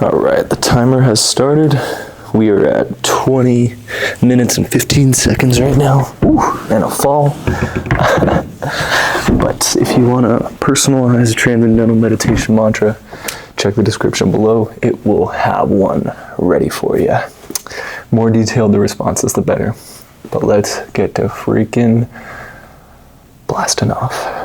All right, the timer has started. We are at 20 minutes and 15 seconds right now. Ooh, and a fall. But if you want to personalize a transcendental meditation mantra, check the description below. It will have one ready for you. More detailed the responses, the better. But let's get to freaking blasting off.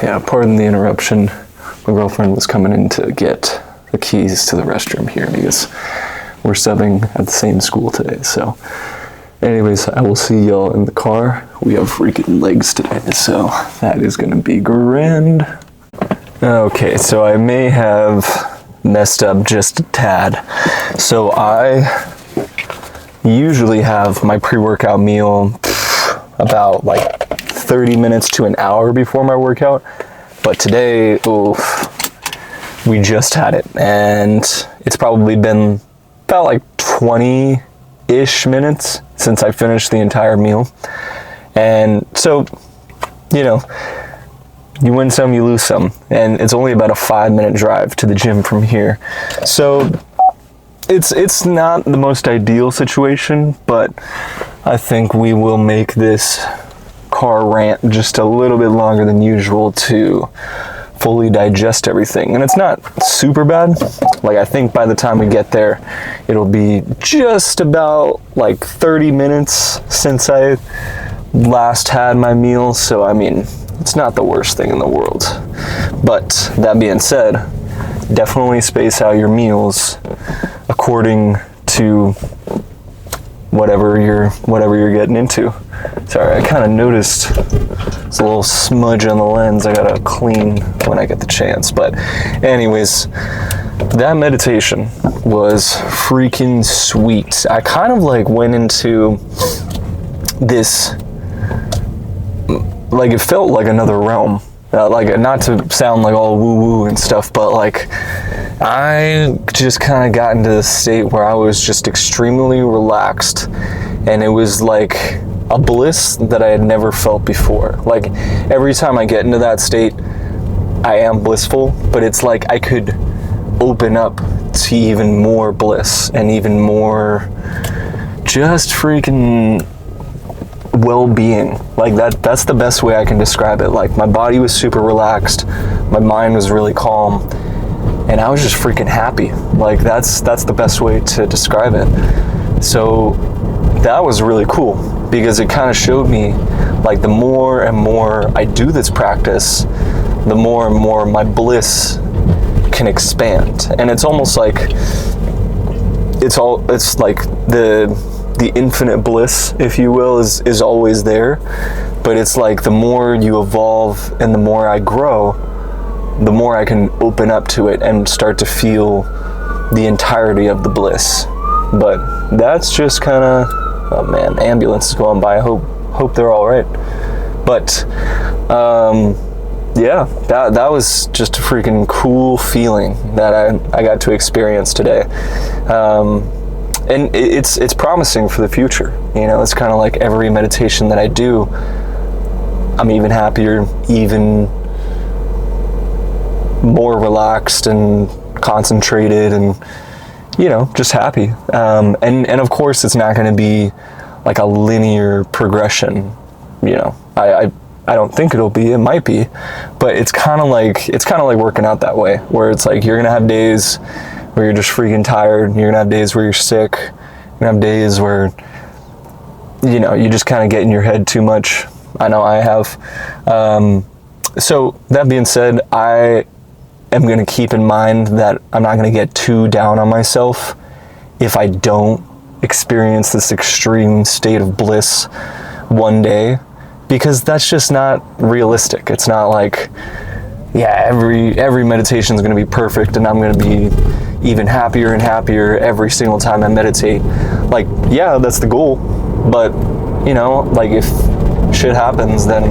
yeah, pardon the interruption. My girlfriend was coming in to get the keys to the restroom here because we're subbing at the same school today. So anyways, I will see y'all in the car. We have freaking legs today, so that is gonna be grand. Okay, so I may have messed up just a tad. So I usually have my pre-workout meal about like 30 minutes to an hour before my workout, but today, we just had it, and it's probably been about like 20-ish minutes since I finished the entire meal. And so, you know, you win some, you lose some, and it's only about a 5-minute drive to the gym from here. So it's not the most ideal situation, but I think we will make this car rant just a little bit longer than usual to fully digest everything. And it's not super bad. Like, I think by the time we get there, it'll be just about like 30 minutes since I last had my meal. So, I mean, it's not the worst thing in the world. But that being said, definitely space out your meals according to whatever you're getting into. Sorry, I kind of noticed there's a little smudge on the lens. I gotta clean when I get the chance. But anyways, that meditation was freaking sweet. I kind of like went into this, like, it felt like another realm. Like, not to sound like all woo-woo and stuff, but like, I just kind of got into this state where I was just extremely relaxed, and it was like a bliss that I had never felt before. Like, every time I get into that state, I am blissful, but it's like I could open up to even more bliss and even more just freaking well-being. Like, that's the best way I can describe it. Like, my body was super relaxed, my mind was really calm, and I was just freaking happy. Like, that's the best way to describe it. So that was really cool, because it kind of showed me, like, the more and more I do this practice, the more and more my bliss can expand. And it's almost like it's like the infinite bliss, if you will, is always there. But it's like the more you evolve and the more I grow, the more I can open up to it and start to feel the entirety of the bliss. But that's just kind of, oh man, ambulance is going by. I hope they're all right. But yeah, that was just a freaking cool feeling that I got to experience today. And it's promising for the future. You know, it's kind of like every meditation that I do, I'm even happier, even more relaxed and concentrated, and, you know, just happy. And of course, it's not going to be like a linear progression. You know, I don't think it'll be. It might be, but it's kind of like working out that way, where it's like you're gonna have days where you're just freaking tired. You're gonna have days where you're sick. You're gonna have days where, you know, you just kind of get in your head too much. I know I have. So that being said, I am gonna keep in mind that I'm not gonna get too down on myself if I don't experience this extreme state of bliss one day, because that's just not realistic. It's not like, yeah, every meditation is going to be perfect and I'm going to be even happier and happier every single time I meditate. Like, yeah, that's the goal, but, you know, like, if shit happens, then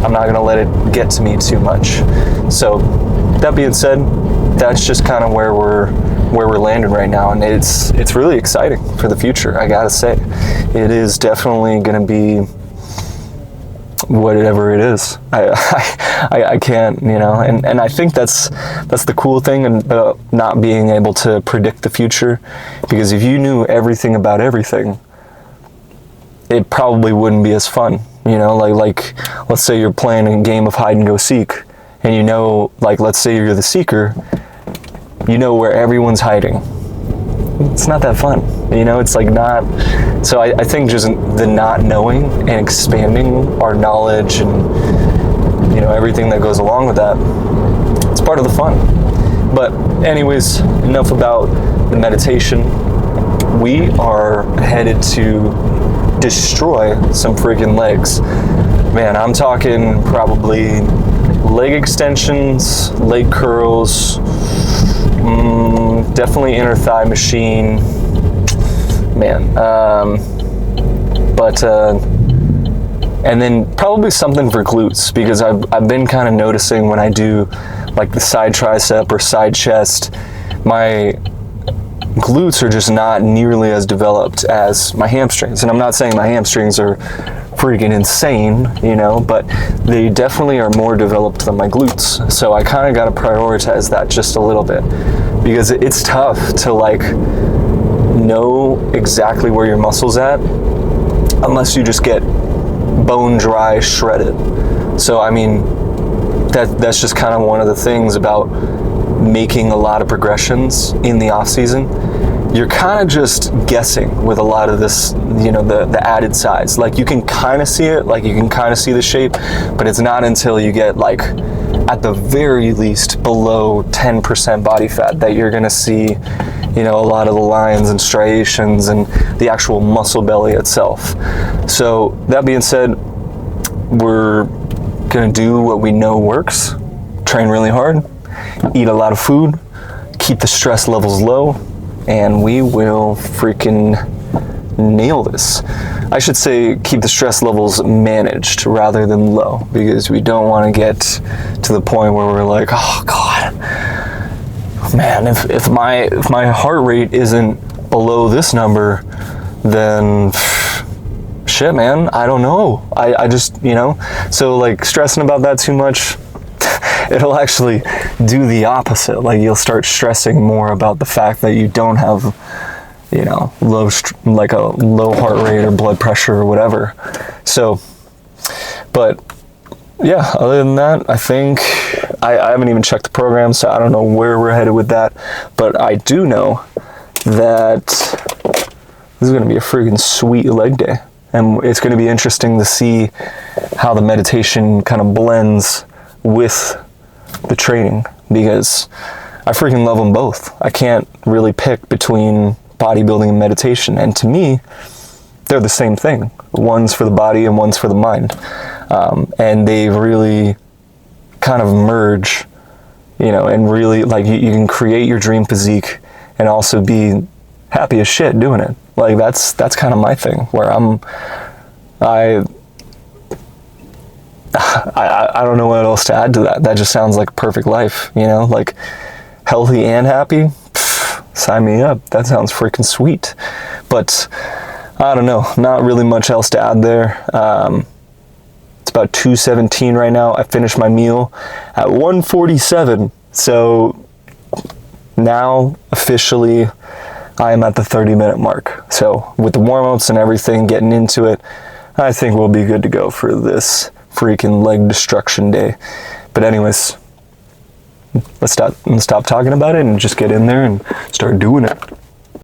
I'm not going to let it get to me too much. So that being said, that's just kind of where we're landing right now, and it's really exciting for the future. I gotta say, it is definitely going to be whatever it is. I can't, you know, and I think that's the cool thing about not being able to predict the future, because if you knew everything about everything, it probably wouldn't be as fun. You know, like let's say you're playing a game of hide and go seek, and you know, like, let's say you're the seeker, you know where everyone's hiding. It's not that fun, you know. It's like not. So I think just the not knowing and expanding our knowledge and you know, everything that goes along with that. It's part of the fun. But anyways, enough about the meditation. We are headed to destroy some freaking legs. Man, I'm talking probably leg extensions, leg curls, definitely inner thigh machine. Man, and then probably something for glutes, because I've been kind of noticing when I do like the side tricep or side chest, my glutes are just not nearly as developed as my hamstrings. And I'm not saying my hamstrings are freaking insane, you know, but they definitely are more developed than my glutes. So I kind of got to prioritize that just a little bit, because it's tough to like know exactly where your muscle's at unless you just get bone dry shredded. So I mean, that's just kind of one of the things about making a lot of progressions in the off season. You're kind of just guessing with a lot of this, you know, the added size. Like you can kind of see it, like you can kind of see the shape, but it's not until you get like at the very least below 10% body fat that you're gonna see, you know, a lot of the lines and striations and the actual muscle belly itself. So that being said, we're gonna do what we know works, train really hard, eat a lot of food, keep the stress levels low, and we will freaking nail this. I should say keep the stress levels managed rather than low, because we don't want to get to the point where we're like, oh God, man, if my heart rate isn't below this number, then shit, man, I don't know. I just, you know, so like stressing about that too much, it'll actually do the opposite. Like you'll start stressing more about the fact that you don't have, you know, like a low heart rate or blood pressure or whatever. So, but yeah, other than that, I think I haven't even checked the program, so I don't know where we're headed with that. But I do know that this is going to be a freaking sweet leg day. And it's going to be interesting to see how the meditation kind of blends with the training, because I freaking love them both. I can't really pick between bodybuilding and meditation, and to me they're the same thing. One's for the body and one's for the mind, and they really kind of merge, you know, and really like you can create your dream physique and also be happy as shit doing it. Like that's kind of my thing, where I don't know what else to add to that. That just sounds like a perfect life, you know, like healthy and happy. Pff, sign me up. That sounds freaking sweet. But I don't know, not really much else to add there. It's about 2:17 right now. I finished my meal at 1:47. So now officially I am at the 30-minute mark. So with the warm-ups and everything, getting into it, I think we'll be good to go for this freaking leg destruction day. But anyways, let's stop talking about it and just get in there and start doing it.